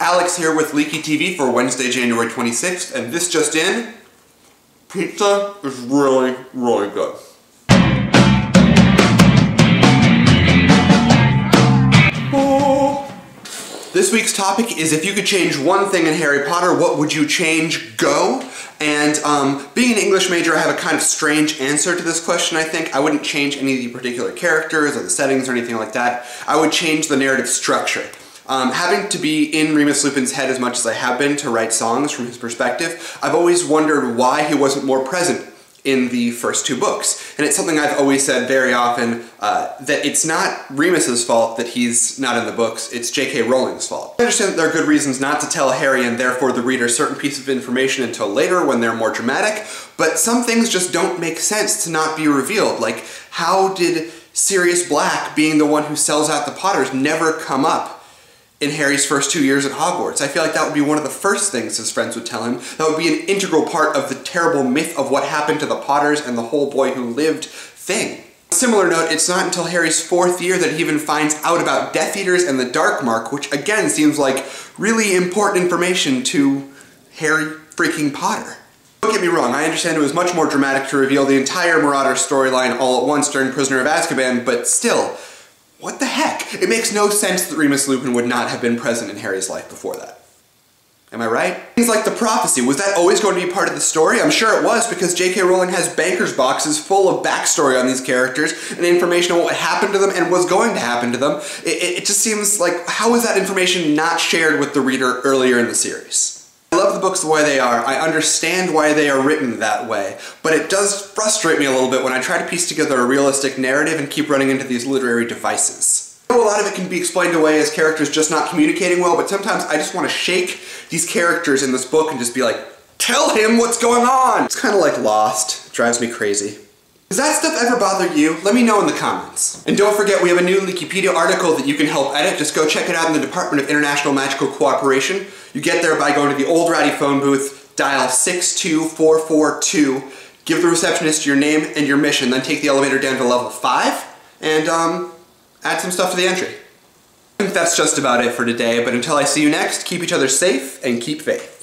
Alex here with Leaky TV for Wednesday, January 26th, and this just in, pizza is really, really good. This week's topic is if you could change one thing in Harry Potter, what would you change? Go! And being an English major, I have a kind of strange answer to this question, I think. I wouldn't change any of the particular characters or the settings or anything like that. I would change the narrative structure. Having to be in Remus Lupin's head as much as I have been to write songs from his perspective, I've always wondered why he wasn't more present in the first two books. And it's something I've always said very often, that it's not Remus's fault that he's not in the books, it's J.K. Rowling's fault. I understand that there are good reasons not to tell Harry and therefore the reader certain pieces of information until later when they're more dramatic, but some things just don't make sense to not be revealed. Like, how did Sirius Black, being the one who sells out the Potters, never come up in Harry's first 2 years at Hogwarts? I feel like that would be one of the first things his friends would tell him. That would be an integral part of the terrible myth of what happened to the Potters and the whole boy who lived thing. On a similar note, it's not until Harry's 4th year that he even finds out about Death Eaters and the Dark Mark, which again seems like really important information to Harry freaking Potter. Don't get me wrong, I understand it was much more dramatic to reveal the entire Marauder storyline all at once during Prisoner of Azkaban, but still, what the heck? It makes no sense that Remus Lupin would not have been present in Harry's life before that. Am I right? Things like the prophecy, was that always going to be part of the story? I'm sure it was, because J.K. Rowling has banker's boxes full of backstory on these characters and information on what happened to them and was going to happen to them. It just seems like, how is that information not shared with the reader earlier in the series? I love the books the way they are. I understand why they are written that way, but it does frustrate me a little bit when I try to piece together a realistic narrative and keep running into these literary devices. I know a lot of it can be explained away as characters just not communicating well, but sometimes I just want to shake these characters in this book and just be like, tell him what's going on! It's kind of like Lost. It drives me crazy. Does that stuff ever bother you? Let me know in the comments. And don't forget, we have a new Wikipedia article that you can help edit. Just go check it out in the Department of International Magical Cooperation. You get there by going to the old ratty phone booth, dial 62442, give the receptionist your name and your mission, then take the elevator down to level 5, and add some stuff to the entry. I think that's just about it for today, but until I see you next, keep each other safe and keep faith.